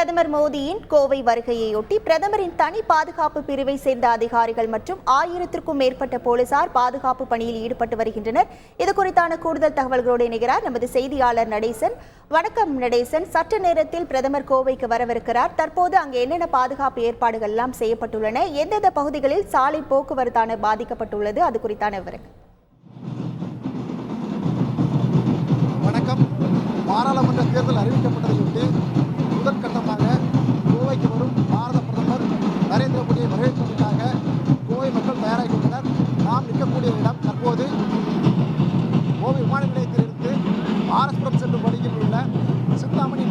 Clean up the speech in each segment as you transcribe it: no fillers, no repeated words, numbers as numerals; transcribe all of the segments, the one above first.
பிரதமர் மோடியின் கோவை வருகையையொட்டி பிரதமரின் தனி பாதுகாப்பு பிரிவை சேர்ந்த அதிகாரிகள் மற்றும் 1000க்கும் மேற்பட்ட போலீசார் பாதுகாப்பு பணியில் ஈடுபட்டு வருகின்றனர். இது குறித்தான கூடுதல் தகவல்களோடு இணைகிறார் நமது செய்தியாளர் நடேசன். வணக்கம் நடேசன். சற்று நேரத்தில் பிரதமர் கோவைக்கு வரவிருக்கிறார். தற்போது அங்கு என்னென்ன பாதுகாப்பு ஏற்பாடுகள் எல்லாம் செய்யப்பட்டுள்ளன, எந்தெந்த பகுதிகளில் சாலை போக்குவரத்தான பாதிக்கப்பட்டுள்ளது, அது குறித்தான விவரங்கள். வணக்கம். பாராளுமன்ற தேர்தல் அறிவிக்கப்பட்டதையொட்டி முதல் கட்டமாக கோவைக்கு வரும் பாரத பிரதமர் நரேந்திர மோடியை வரவேற்பதற்காக கோவை மக்கள் தயாராகியுள்ளனர். நாம் நிற்கக்கூடிய இடம் தற்போது கோவை விமான நிலையத்திலிருந்து ஆர்எஸ்புரம் செல்லும் வழியில் உள்ள சிந்தாமணி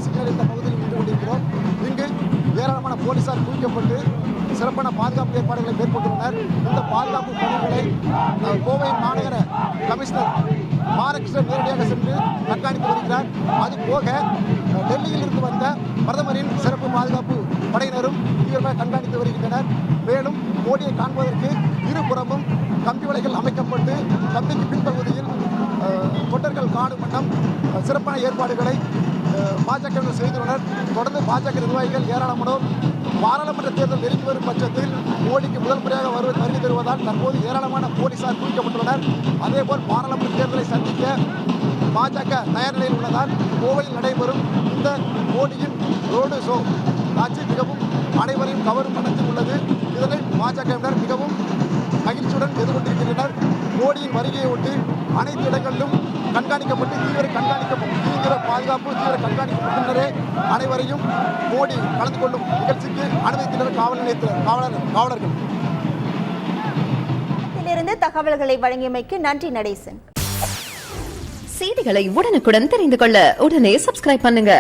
சிக்னல் என்ற பகுதியில் நின்று கொண்டிருக்கிறோம். இங்கு ஏராளமான போலீசார் குவிக்கப்பட்டு சிறப்பான பாதுகாப்பு ஏற்பாடுகளை மேற்கொண்டுள்ளனர். இந்த பாதுகாப்பு பணிகளை கோவை மாநகர கமிஷனர் பாலகிருஷ்ணன் நேரடியாக சென்று கண்காணித்து வருகிறார். அதுபோக டெல்லியில் இருந்து வந்த பிரதமரின் சிறப்பு பாதுகாப்பு படையினரும் தீவிரமாக கண்காணித்து வருகின்றனர். மேலும் மோடியை காண்பதற்கு இருபுறமும் கம்பி வலைகள் அமைக்கப்பட்டு கம்பிக்கு பின்பகுதியில் தொண்டர்கள் காணும் வண்ணம் சிறப்பான ஏற்பாடுகளை பாஜக செய்துள்ளனர். தொடர்ந்து பாஜக நிர்வாகிகள் ஏராளமானோர் பாராளுமன்ற தேர்தல் நெருங்கி வரும் பட்சத்தில் மோடிக்கு முதல் முறையாக வருகை தருவதால் தற்போது ஏராளமான போலீசார் குவிக்கப்பட்டுள்ளனர். அதேபோல் பாராளுமன்ற தேர்தலை சந்திக்க பாஜக தயார் நிலையில் உள்ளதால் கோவையில் நடைபெறும் இந்த மோடியின் ரோடு ஷோ காட்சி மிகவும் அனைவரையும் கவரும் வண்ணத்தில் உள்ளது. இதனை பாஜகவினர் மிகவும் மகிழ்ச்சியுடன் எதிர்கொண்டிருக்கின்றனர். மோடியின் வருகையை ஒட்டி அனைத்து இடங்களிலும் கண்காணிக்கப்பட்டு தீவிர பாதுகாப்பு கண்காணிக்கப்பட்டுள்ளனரே அனைவரையும் மோடி கலந்து கொள்ளும் நிகழ்ச்சிக்கு அனுமதித்தனர் காவல் நிலையத்தில் காவலர்கள். இதிலிருந்து தகவல்களை வழங்கியமைக்கு நன்றி நடேசன். செய்திகளை உடனுக்குடன் தெரிந்து கொள்ள உடனே சப்ஸ்கிரைப் பண்ணுங்க.